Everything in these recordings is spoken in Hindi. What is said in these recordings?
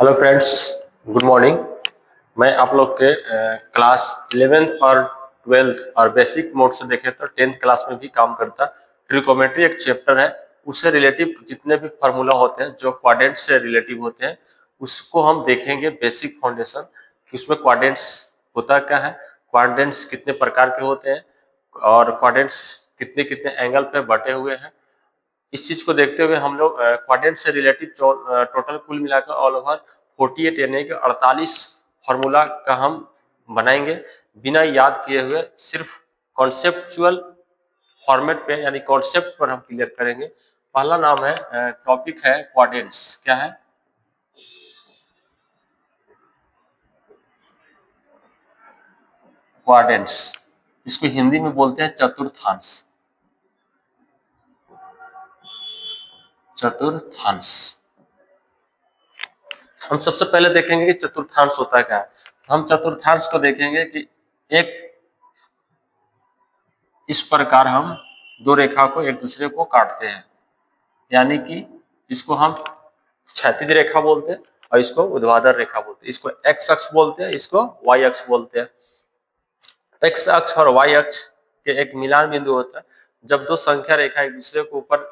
Hello friends, good morning. मैं आप लोग के क्लास 11th और 12th और बेसिक मोड से देखें तो 10th क्लास में भी काम करता। ट्रिकोमेट्री एक चैप्टर है, उससे रिलेटिव जितने भी फार्मूला होते हैं जो क्वाड्रेंट से रिलेटिव होते हैं उसको हम देखेंगे। बेसिक फाउंडेशन कि उसमें क्वाड्रेंट्स होता क्या है, क्वाड्रेंट्स कितने प्रकार के होते हैं और क्वाड्रेंट्स कितने कितने एंगल पे बटे हुए हैं। इस चीज को देखते हुए हम लोग क्वाड्रेंट से रिलेटिव टोटल कुल मिलाकर ऑल ओवर 48 यानी कि 48 फार्मूला का हम बनाएंगे बिना याद किए हुए। सिर्फ कॉन्सेप्चुअल फॉर्मेट पे यानी कॉन्सेप्ट पर हम क्लियर करेंगे। पहला नाम है, टॉपिक है क्वाड्रेंट्स। क्या है? क्वाड्रेंट्स, इसको हिंदी में बोलते हैं चतुर्थांश। चतुर्थांश हम सबसे पहले देखेंगे कि चतुर्थांश होता है क्या है। हम चतुर्थांश को देखेंगे कि एक इस प्रकार हम दो रेखा को एक दूसरे को काटते हैं, यानी कि इसको हम क्षैतिज रेखा बोलते हैं और इसको ऊर्ध्वाधर रेखा बोलते हैं। इसको एक्स अक्ष बोलते हैं, इसको वाई अक्ष बोलते हैं। एक्स अक्ष और वाई अक्ष के एक मिलान बिंदु होता है। जब दो संख्या रेखा एक दूसरे को ऊपर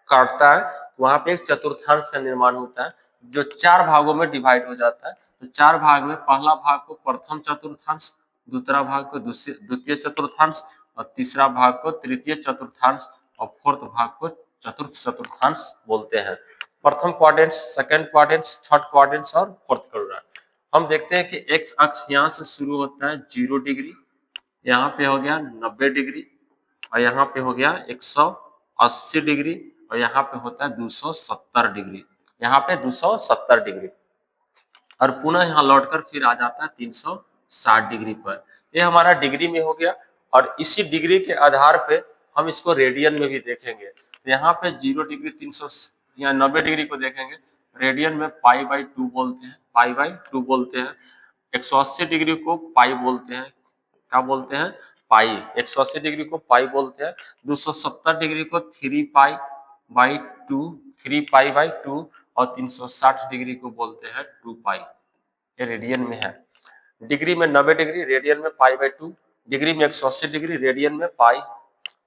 काटता है तो वहां पे एक चतुर्थांश का निर्माण होता है जो चार भागों में डिवाइड हो जाता है। तो चार भाग में पहला भाग को प्रथम चतुर्थांश, दूसरा भाग को द्वितीय चतुर्थांश और तीसरा भाग को तृतीय चतुर्थांश और फोर्थ भाग को चतुर्थ चतुर्थांश बोलते हैं। प्रथम quadrant, second quadrant, third quadrant और फोर्थ क्वाड्रेंट। हम देखते हैं कि एक्स अक्ष यहाँ से शुरू होता है 0 डिग्री, यहाँ पे हो गया 90 डिग्री और यहाँ पे हो गया 180 डिग्री और यहाँ पे होता है 270 डिग्री। यहाँ पे 270 डिग्री और पुनः यहाँ लौटकर फिर आ जाता है 360 डिग्री पर। ये हमारा डिग्री में हो गया और इसी डिग्री के आधार पे हम इसको रेडियन में भी देखेंगे। तो यहाँ पे 0 डिग्री 300 या 90 डिग्री को देखेंगे, रेडियन में पाई बाई 2 बोलते हैं, पाई बाई 2 बोलते हैं। 180 डिग्री को पाई बोलते हैं, क्या बोलते हैं? पाई। 180 डिग्री को पाई बोलते हैं। 270 डिग्री को 3 पाई बाई 2, 3 पाई बाई 2 और 360 डिग्री को बोलते हैं 2 पाई। ये रेडियन में है। डिग्री में 90 डिग्री, रेडियन में पाई बाई 2, डिग्री में 180 डिग्री, रेडियन में पाई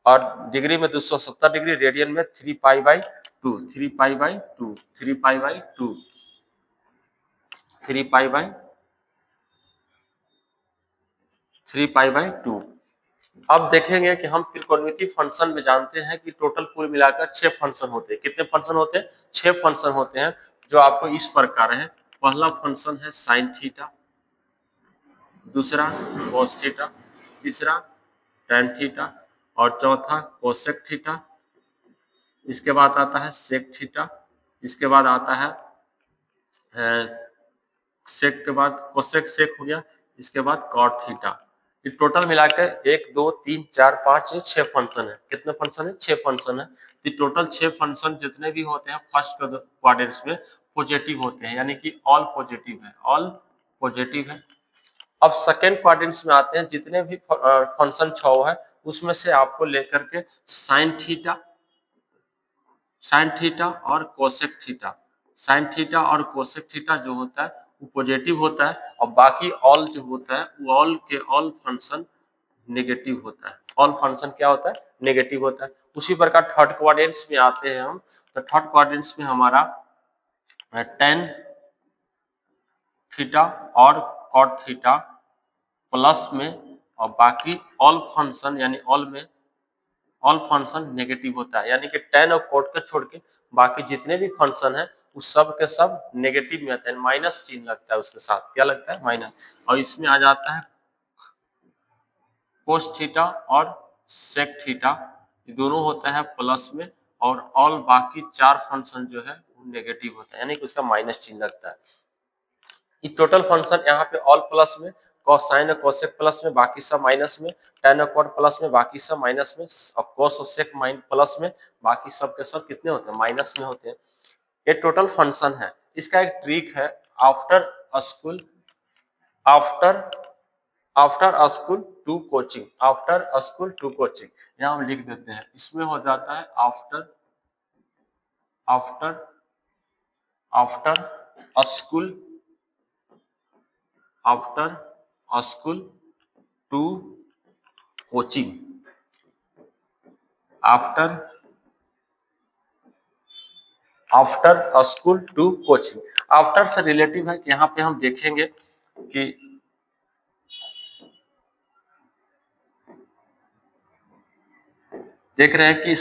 और डिग्री में 270 डिग्री, रेडियन में 3 pi by 2, 3 pi by 2, 3 pi by 2, 3 pi by 3 pi by 2। अब देखेंगे कि हम त्रिकोणमिति फंक्शन में जानते हैं कि टोटल कुल मिलाकर 6 फंक्शन होते हैं। कितने फंक्शन होते हैं? 6 फंक्शन होते हैं जो आपको इस प्रकार है। पहला फंक्शन है साइन थीटा, दूसरा कॉस थीटा, तीसरा टैन थीटा और चौथा कोसेक थीटा। इसके बाद आता है सेक थीटा, इसके बाद आता है सेक के बाद कोसेक सेक हो गया, इसके बाद कॉट थीटा। ये टोटल मिलाकर 1 2 3 4 5 ये 6 फंक्शन है। कितने फंक्शन है? 6 फंक्शन है। तो टोटल 6 फंक्शन जितने भी होते हैं फर्स्ट क्वाड्रेंट्स में पॉजिटिव होते हैं, यानी कि ऑल पॉजिटिव है, ऑल पॉजिटिव है। अब सेकेंड क्वाड्रेंट्स में आते हैं, जितने भी फंक्शन 6 है उसमें से आपको लेकर के साइन थीटा, साइन थीटा और कोसेक थीटा, साइन थीटा और कोसेक थीटा जो होता है वो पॉजिटिव होता है और बाकी ऑल जो होता है वो ऑल के ऑल फंक्शन नेगेटिव होता है। ऑल फंक्शन क्या होता है? नेगेटिव होता है। उसी प्रकार थर्ड क्वाड्रेंट्स में आते हैं हम, तो थर्ड क्वाड्रेंट्स में हमारा टेन थीटा और कॉट थीटा प्लस में और बाकी ऑल फंक्शन यानी ऑल में ऑल फंक्शन नेगेटिव होता है, यानी कि टेन और कोट को छोड़ के बाकी जितने भी फंक्शन है उस सब के सब नेगेटिव में आते हैं। माइनस चिन्ह लगता है उसके साथ, क्या लगता है? माइनस। और इसमें आ जाता है कोस थीटा और सेक थीटा, ये दोनों होता है प्लस में और ऑल बाकी 4 फंक्शन जो है वो नेगेटिव होता है, यानी कि उसका माइनस चिन्ह लगता है। ये टोटल फंक्शन यहाँ पे ऑल प्लस में, कोसाइन और कोसेक प्लस में, बाकी सब माइनस में, tan और cot प्लस में, बाकी सब माइनस में और cos और sec प्लस में, बाकी सब के सब कितने होते हैं? माइनस में होते हैं। ये टोटल फंक्शन है। इसका एक ट्रिक है, after school, after after school to coaching, after school to coaching, यहाँ हम लिख देते हैं। इसमें हो जाता है after after after school after school to coaching, after school to coaching. After से रिलेटिव है कि यहाँ पे हम देखेंगे कि देख रहे हैं कि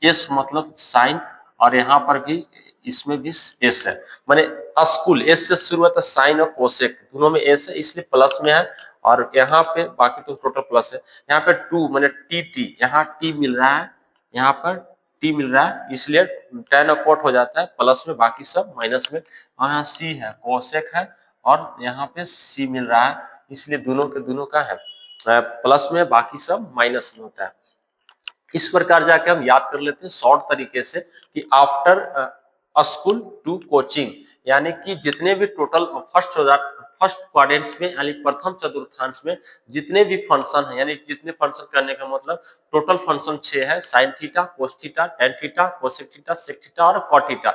एस मतलब साइन, और यहाँ पर भी इसमें भी एस है, माने स्कूल एस से शुरू होता है, साइन और कोसेक दोनों में एस है इसलिए प्लस में है, और यहाँ पे बाकी तो टोटल प्लस है। यहाँ पे टू माने टी, यहाँ टी मिल रहा है, यहाँ पर टी मिल रहा है इसलिए टेन अकॉट हो जाता है प्लस में, बाकी सब माइनस में। और यहाँ सी है, कोसेक है, और यहाँ पे सी मिल रहा है इसलिए दोनों के दोनों का है प्लस में, बाकी सब माइनस में होता है। इस प्रकार जाके हम याद कर लेते हैं शॉर्ट तरीके से कि आफ्टर स्कूल टू कोचिंग, यानी कि जितने भी टोटल फर्स्ट क्वाड्रेंट्स में यानी प्रथम चतुर्थांश में जितने भी फंक्शन है, यानी जितने फंक्शन करने का मतलब टोटल फंक्शन 6 है, sine theta, cos theta, tan theta, cosec theta, sec theta और कॉट थीटा।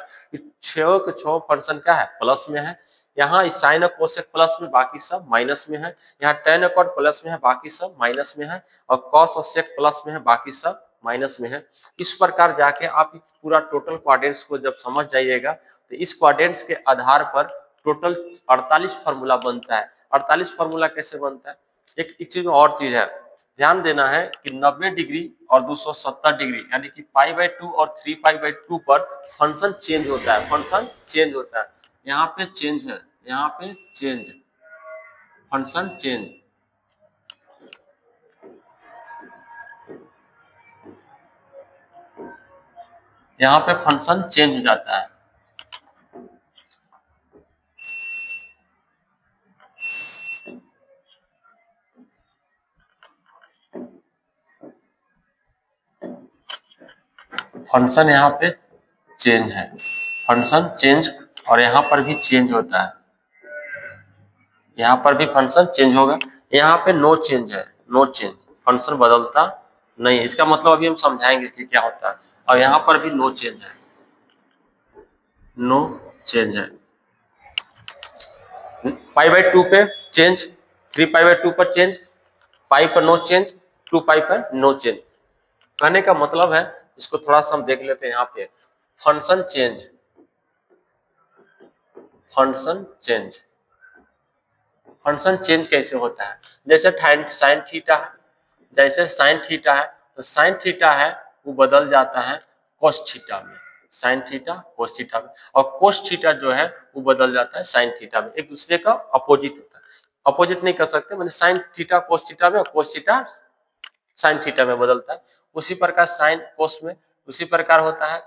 छह के छह फंक्शन क्या है, प्लस में है। यहाँ साइन और कोसेक प्लस में, बाकी सब माइनस में है। यहाँ टेन और कॉट प्लस में है, बाकी सब माइनस में है, और कॉस और सेक प्लस में है, बाकी सब माइनस में है। इस प्रकार जाके आप पूरा टोटल क्वाड्रेंट्स को जब समझ जाइएगा तो इस क्वाड्रेंट्स के आधार पर टोटल 48 फार्मूला बनता है। 48 फार्मूला कैसे बनता है, एक चीज में और चीज है ध्यान देना है कि 90 डिग्री और 270 डिग्री यानी कि π/2 और 3π/2 पर फंक्शन चेंज होता है, फंक्शन चेंज होता है। यहाँ पे चेंज है, यहाँ पे चेंज, फंक्शन चेंज, यहाँ पे फंक्शन चेंज हो जाता है। फंक्शन यहाँ पे चेंज है, फंक्शन चेंज, और यहाँ पर भी चेंज होता है, यहाँ पर भी फंक्शन चेंज होगा। यहाँ पे नो चेंज है, नो चेंज, फंक्शन बदलता नहीं, इसका मतलब अभी हम समझाएंगे कि क्या होता है। और यहाँ पर भी नो चेंज है, नो चेंज है। π/2 पे चेंज, 3π/2 पर चेंज, पाई पर नो चेंज, 2π पर नो चेंज। कहने का मतलब है, इसको थोड़ा सा हम देख लेते हैं। यहाँ पे function change, function change, function change कैसे होता है, जैसे साइन थीटा है, जैसे साइन थीटा है तो साइन थीटा है वो बदल जाता है कोस थीटा में, साइन थीटा कोस थीटा में, और कोस थीटा जो है वो बदल जाता है साइन थीटा में, एक दूसरे का अपोजिट होता है। अपोजिट नहीं कर सकते, मैंने साइन थीटा कोस थीटा में और कोस थीटा साइन थीटा में बदलता है। उसी प्रकार साइन कोस में उसी प्रकार होता है,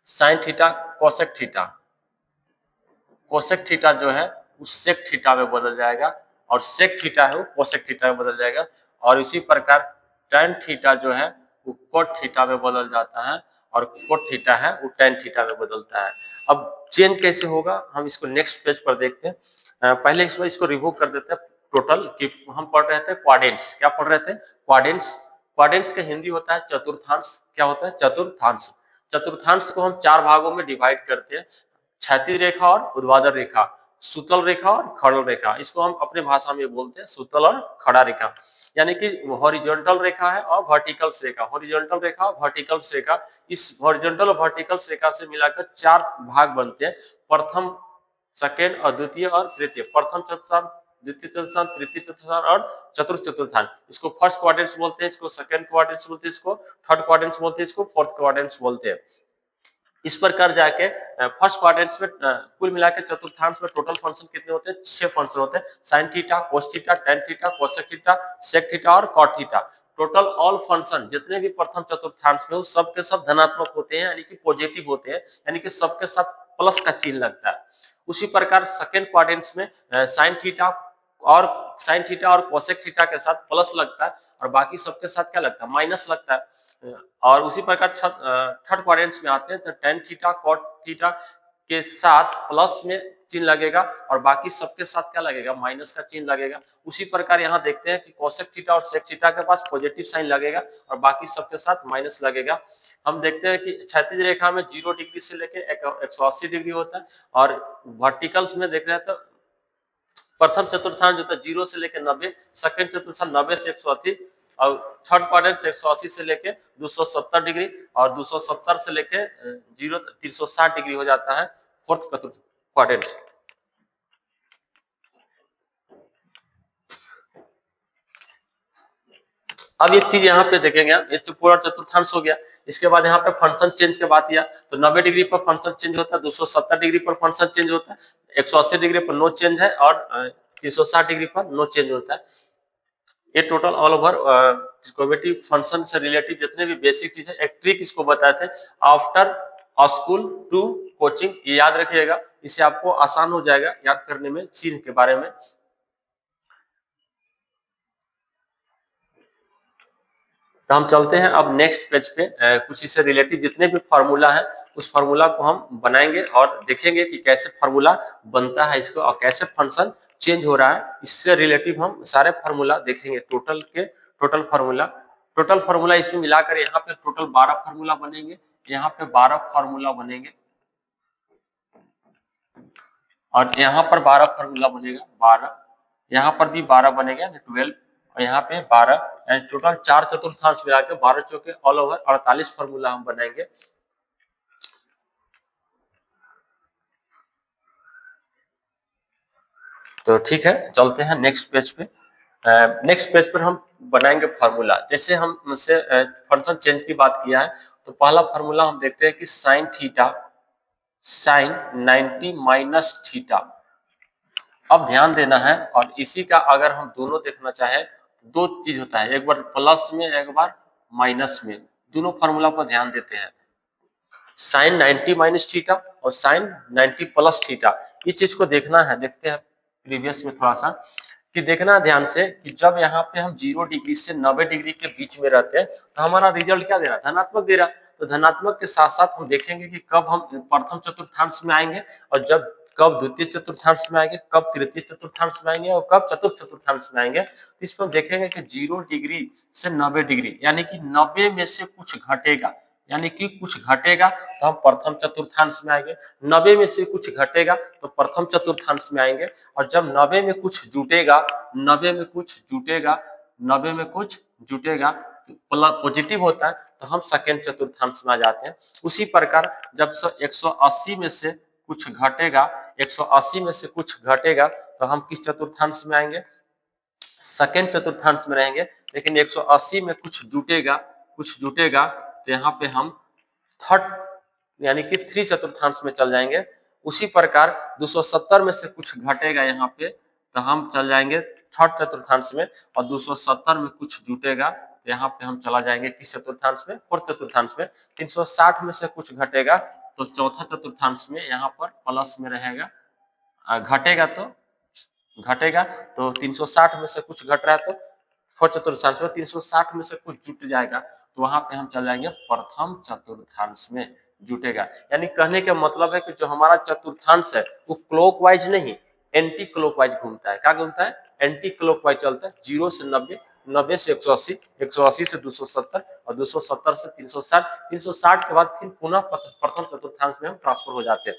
sine theta cosec theta, cosec theta जो है वो सेक थीटा में बदल जाएगा, और सेक थीटा है वो कोसेक थीटा में बदल जाएगा। और इसी प्रकार टेन थीटा जो है वो कोट थीटा में बदल जाता है, और कोट थीटा है वो टेन थीटा में बदलता है। अब चेंज कैसे होगा हम इसको नेक्स्ट पेज पर देखते हैं। पहले इसको रिव्यू कर देते हैं टोटल कि हम पढ़ रहे थे क्वाड्रेंट्स, क्या पढ़ रहे थे, क्वाड्रेंट्स। क्वाड्रेंट्स का हिंदी होता है चतुर्थांश, क्या होता है, चतुर्थांश। चतुर्थांश को हम 4 भागों में डिवाइड करते हैं, क्षैतिज रेखा और ऊर्ध्वाधर रेखा, सुतल रेखा और खड़ल रेखा। इसको हम अपने भाषा में बोलते हैं सुतल और खड़ा रेखा, यानी कि हॉरिजॉन्टल रेखा है और वर्टिकल रेखा, हॉरिजॉन्टल रेखा और वर्टिकल रेखा। इस हॉरिजॉन्टल और वर्टिकल रेखा से मिलाकर 4 भाग बनते हैं, प्रथम, सेकेंड और द्वितीय और तृतीय। प्रथम चतुर्थांश, द्वितीय चतुर्थांश, तृतीय चतुर्थांश और चतुर्थ चतुर्थांश। इसको फर्स्ट क्वाड्रेंट्स बोलते हैं, इसको सेकंड क्वाड्रेंट्स बोलते हैं, इसको थर्ड क्वाड्रेंट्स बोलते हैं, इसको फोर्थ क्वाड्रेंट्स बोलते हैं। इस प्रकार जाके फर्स्ट क्वाड्रेंट्स में कुल मिलाकर चतुर्थांश में टोटल फंक्शन कितने होते हैं, 6 फंक्शन होते हैं, sine theta, cos theta, tan theta, cosec theta, sec theta और cot theta. Total all function जितने भी प्रथम चतुर्थांश में सब के सब धनात्मक होते हैं, यानी कि पॉजिटिव होते हैं, यानी कि सबके साथ प्लस का चिन्ह लगता है। उसी प्रकार सेकेंड क्वाड्रेंट्स में साइन थीटा और कोसेक थीटा के साथ प्लस लगता है, और बाकी सबके साथ क्या लगता है, माइनस लगता है। और उसी प्रकार थर्ड क्वाड्रेंट्स में आते हैं तो टेन थीटा कॉट थीटा के साथ प्लस में चिन्ह लगेगा, और बाकी सबके साथ क्या लगेगा, माइनस का चिन्ह लगेगा। उसी प्रकार यहाँ देखते हैं कि कोसेक थीटा और सेक थीटा के पास पॉजिटिव साइन लगेगा, और बाकी सबके साथ माइनस लगेगा। हम देखते हैं कि क्षैतिज रेखा में 0 डिग्री से लेकर 180 डिग्री होता है, और वर्टिकल्स में देख रहे हैं तो प्रथम चतुर्थांश जो था 0 से लेकर 90, सेकंड चतुर्थांश 90 से 180 और थर्ड क्वाड्रेंट 180 से लेके 270 डिग्री और 270 से लेके 360 डिग्री हो जाता है फोर्थ क्वाड्रेंट से। अब एक चीज यहाँ पे देखेंगे हम, ये तो पूरा चतुर्थांश हो गया। इसके बाद यहाँ पे फंक्शन चेंज के बात किया तो 90 डिग्री पर फंक्शन चेंज होता है, 270 डिग्री पर फंक्शन चेंज होता है, 180 डिग्री पर नो चेंज है और 360 डिग्री पर नो चेंज होता है। ये total all over trigonometry function से रिलेटेड जितने भी बेसिक चीज है, एक ट्रिक इसको बताए थे आफ्टर स्कूल टू कोचिंग, ये याद रखिएगा, इससे आपको आसान हो जाएगा याद करने में चिन्ह के बारे में। तो हम चलते हैं अब नेक्स्ट पेज पे, कुछ इससे रिलेटेड जितने भी फार्मूला है उस फार्मूला को हम बनाएंगे और देखेंगे कि कैसे फार्मूला बनता है इसको और कैसे फंक्शन चेंज हो रहा है। इससे रिलेटिव हम सारे फार्मूला देखेंगे, टोटल फार्मूला इसमें मिलाकर यहाँ पे टोटल 12 फार्मूला बनेंगे, यहाँ पे 12 फार्मूला बनेंगे और यहाँ पर 12 फार्मूला बनेगा, 12 यहाँ पर भी 12 बनेगा 12 और यहाँ पे 12, टोटल 4 चतुर्थांश मिला के 12 चौके ऑल ओवर 48 फार्मूला हम बनाएंगे। तो ठीक है, चलते हैं नेक्स्ट पेज पे। नेक्स्ट पेज पर हम बनाएंगे फार्मूला। जैसे हम से फंक्शन चेंज की बात किया है तो पहला फार्मूला हम देखते हैं कि sine theta sine 90 minus theta. अब ध्यान देना है और इसी का अगर हम दोनों देखना चाहें तो दो चीज होता है, एक बार प्लस में एक बार माइनस में, दोनों फार्मूला पर ध्यान देते हैं। साइन 90 माइनस थीटा और साइन 90 प्लस थीटा, ये चीज को देखना है। देखते हैं प्रीवियस में थोड़ा सा कि देखना ध्यान से कि जब यहाँ पे हम 0 डिग्री से 90 डिग्री के बीच में रहते हैं तो हमारा रिजल्ट क्या दे रहा है, धनात्मक दे रहा है। तो धनात्मक के साथ साथ हम देखेंगे कि कब हम प्रथम चतुर्थांश में आएंगे और जब कब द्वितीय चतुर्थांश में आएंगे, कब तृतीय चतुर्थांश में आएंगे और कब चतुर्थ चतुर्थांश में आएंगे। तो इस पर देखेंगे कि 0 डिग्री से 90 डिग्री यानी कि 90 में से कुछ घटेगा, यानी कि कुछ घटेगा तो हम प्रथम चतुर्थांश में आएंगे, 90 में से कुछ घटेगा तो प्रथम चतुर्थांश में आएंगे और जब 90 में कुछ जुटेगा, 90 में कुछ जुटेगा, 90 में कुछ जुटेगा पॉजिटिव होता है तो हम सेकंड चतुर्थांश में आ जाते हैं। उसी प्रकार जब 180 में से कुछ घटेगा, 180 में से कुछ घटेगा तो हम किस चतुर्थांश में आएंगे, सेकंड चतुर्थांश में रहेंगे। लेकिन 180 में कुछ जुटेगा तो यहाँ पे हम थर्ड यानी कि 3 चतुर्थांश में चल जाएंगे। उसी प्रकार 270 में से कुछ घटेगा यहाँ पे तो हम चल जाएंगे थर्ड चतुर्थांश में और 270 में कुछ जुटेगा तो यहाँ पे हम चला जाएंगे किस चतुर्थांश में, फोर्थ चतुर्थांश में। 360 में से कुछ घटेगा तो चौथा चतुर्थांश में यहाँ पर प्लस में रहेगा, घटेगा तो 360 में से कुछ घट रहा है तो फोर्थ चतुर्थांश में 360 में से कुछ जुट जाएगा तो वहां पे हम चल जाएंगे प्रथम चतुर्थांश में जुटेगा। यानी कहने का मतलब है कि जो हमारा चतुर्थांश है वो क्लॉकवाइज नहीं एंटी क्लॉकवाइज घूमता है। क्या घूमता है, एंटी क्लॉकवाइज चलता है। 0 से 90, 90 से 180, 180 से 270 और 270 से 360, 360 के बाद फिर पुनः प्रथम चतुर्थांश में हम ट्रांसफर हो जाते हैं।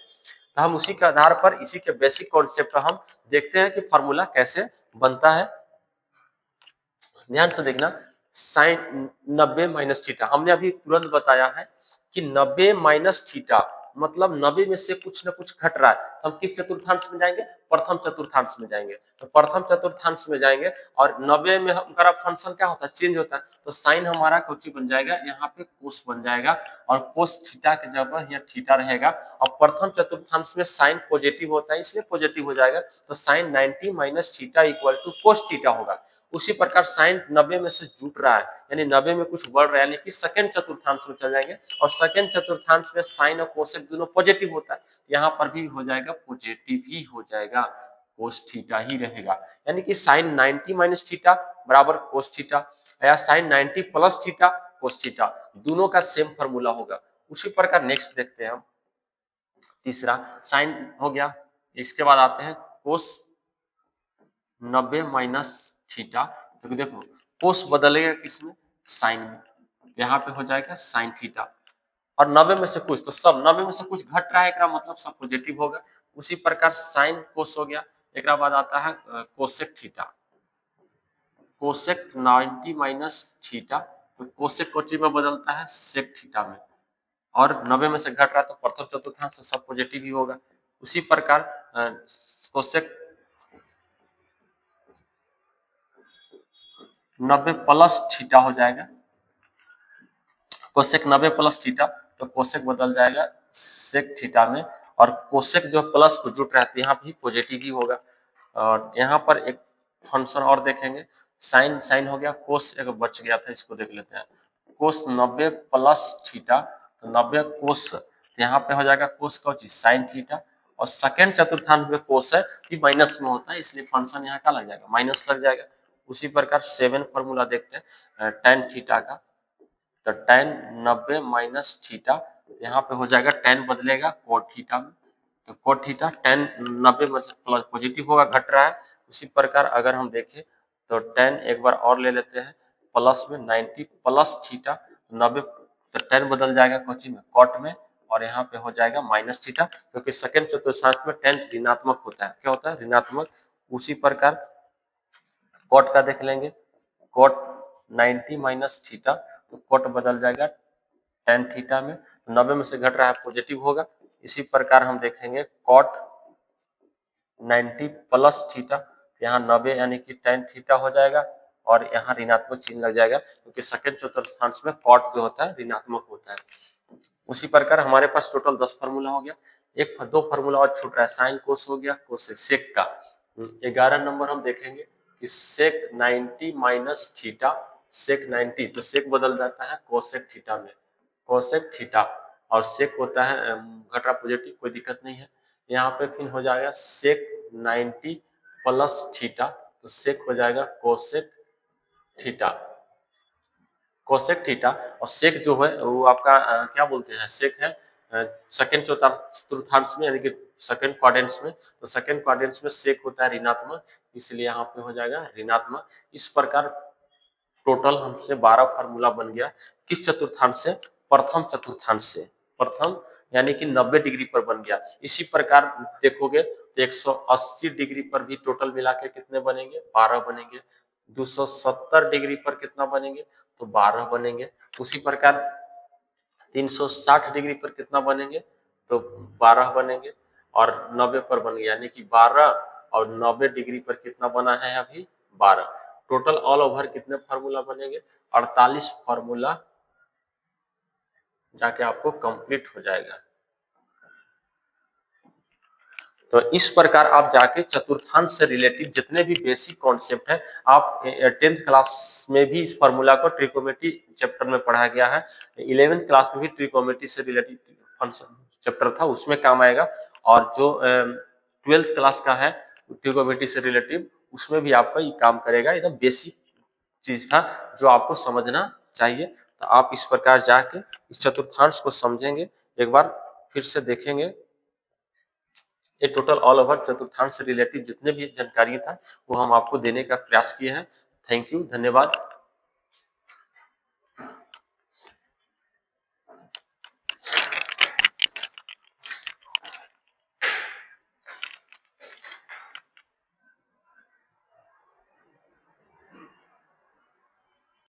तो हम उसी के आधार पर इसी के बेसिक कॉन्सेप्ट हम देखते हैं कि फार्मूला कैसे बनता है। ध्यान से देखना, साइन 90 माइनस थीटा हमने अभी तुरंत बताया है कि 90 माइनस थीटा मतलब 90 में से कुछ ना कुछ घट रहा है तो हम किस चतुर्थांश में जाएंगे, प्रथम चतुर्थांश में जाएंगे। तो प्रथम चतुर्थांश में जाएंगे और 90 में हमारा फंक्शन क्या होता है, चेंज होता है। तो साइन हमारा कुछ बन जाएगा, यहाँ पे कोस बन जाएगा और कोस थीटा की जगह यहाँ थीटा रहेगा और प्रथम चतुर्थांश में साइन पॉजिटिव होता है इसलिए पॉजिटिव हो जाएगा। तो sine 90 minus theta equal to cos theta होगा। उसी प्रकार साइन 90 में से जुट रहा है यानी 90 में कुछ बढ़ रहा है यानी कि सेकंड चतुर्थांश में चल जाएंगे और सेकंड चतुर्थांश में साइन और कोसेक दोनों पॉजिटिव होता है, यहाँ पर भी हो जाएगा पॉजिटिव ही हो जाएगा, कोस थीटा ही रहेगा। यानी कि साइन 90 माइनस थीटा बराबर कोस थीटा या sine 90 plus theta cos theta, दोनों का सेम फॉर्मूला होगा। उसी प्रकार नेक्स्ट देखते हैं हम, तीसरा साइन हो गया। इसके बाद आते हैं कोस 90 माइनस थीटा। तो देखो कोस बदलेगा किसमें, साइन में, यहाँ पे हो जाएगा साइन थीटा और 90 में से कुछ तो सब 90 में से कुछ घट रहा है मतलब सब पॉजिटिव होगा। उसी प्रकार साइन कोस हो गया, एक बाद आता है cosec theta, cosec 90 minus theta, तो कोसेक कोची में बदलता है सेक थीटा में, और 90 में से घट रहा है तो प्रथम चतुर्थांश से सब पॉजिटिव ही होगा। उसी प्रकार कोसेक 90 प्लस थीटा हो जाएगा, कोसेक 90 प्लस थीटा, तो कोसेक बदल जाएगा सेक थीटा में, और कोसेक जो प्लस को जुट रहती है यहाँ भी पॉजिटिव ही होगा। और यहाँ पर एक फंक्शन और देखेंगे, साइन, साइन हो गया, कोस एक बच गया था, इसको देख लेते हैं। कोस 90 प्लस थीटा, तो 90 कोस, यहाँ पे हो जाएगा कोस का चीज साइन थीटा, और सेकेंड चतुर्थांश में कोस है कि माइनस में होता है, इसलिए फंक्शन यहाँ का लग जाएगा, माइनस लग जाएगा। उसी प्रकार 7 फॉर्मूला देखते हैं tan थीटा का, तो tan 90 माइनस थीटा, यहाँ पे हो जाएगा tan बदलेगा कोट थीटा में, तो कोट थीटा tan 90 में प्लस पॉजिटिव होगा, घट रहा है। उसी प्रकार अगर हम देखें तो tan एक बार और ले लेते हैं प्लस में 90 प्लस थीटा, 90, तो tan बदल जाएगा कोची में कॉट में, और यहाँ पे हो जाएगा माइनस थीटा, क्योंकि सेकंड चतुर्थांश में tan ऋणात्मक होता है, क्या होता है, ऋणात्मक। उसी प्रकार कॉट का देख लेंगे, कॉट 90 माइनस थीटा, तो कॉट बदल जाएगा tan थीटा में, 90 में से घट रहा है पॉजिटिव होगा। इसी प्रकार हम देखेंगे कॉट 90 प्लस थीटा, यहाँ 90 यानी कि tan थीटा हो जाएगा, और यहाँ ऋणात्मक चिन्ह लग जाएगा, क्योंकि सेकंड चतुर्थांश में कॉट जो होता है ऋणात्मक होता है। उसी प्रकार हमारे पास टोटल 10 फार्मूला हो गया, एक दो फार्मूला और छूट रहा है, साइन कोस हो गया, कोस सेक का। 11 नंबर हम देखेंगे कि सेक 90 माइनस थीटा, सेक 90, तो सेक बदल जाता है कोसेक थीटा में, कोसेक थीटा, और सेक होता है घट रहा पॉजिटिव, कोई दिक्कत नहीं है। यहाँ पे फिर हो जाएगा सेक 90 प्लस थीटा, तो सेक हो जाएगा कोसेक थीटा, कोसेक थीटा, और सेक जो है वो आपका क्या बोलते हैं, सेक है सेकंड चतुर्थांश में, यानी कि सेकंड क्वाड्रेंट्स में, तो सेकंड क्वाड्रेंट्स में सेक होता है ऋणात्मक, इसलिए यहाँ पे हो जाएगा ऋणात्मक। इस प्रकार टोटल हमसे 12 फार्मूला बन गया, किस चतुर्थांश से, प्रथम चतुर्थांश से, प्रथम यानी कि 90 डिग्री पर बन गया। इसी प्रकार देखोगे तो 180 डिग्री पर भी टोटल मिला के कितने बनेंगे, 12 बनेंगे। 270 डिग्री पर कितना बनेंगे, तो 12 बनेंगे। उसी प्रकार 360 डिग्री पर कितना बनेंगे, तो 12 बनेंगे, और 90 पर बन गया, यानी कि 12 और 90 डिग्री पर कितना बना है अभी, 12। टोटल ऑल ओवर कितने फार्मूला बनेंगे, 48 फार्मूला जाके आपको कंप्लीट हो जाएगा। तो इस प्रकार आप जाके चतुर्थांश से रिलेटेड जितने भी बेसिक कॉन्सेप्ट है, आप 10th क्लास में भी इस फार्मूला को ट्रिकोमेट्री चैप्टर में पढ़ाया गया है, 11th क्लास में भी ट्रिकोमेट्री से रिलेटेड चैप्टर था, उसमें काम आएगा, और जो 12th क्लास का है ट्रिकोमेट्री से रिलेटिव, उसमें भी आपका ये काम करेगा। एकदम बेसिक चीज था जो आपको समझना चाहिए। तो आप इस प्रकार जाके इस चतुर्थांश को समझेंगे, एक बार फिर से देखेंगे, ये टोटल ऑल ओवर चतुर्थांश से रिलेटेड जितने भी जानकारी था वो हम आपको देने का प्रयास किए हैं। थैंक यू, धन्यवाद।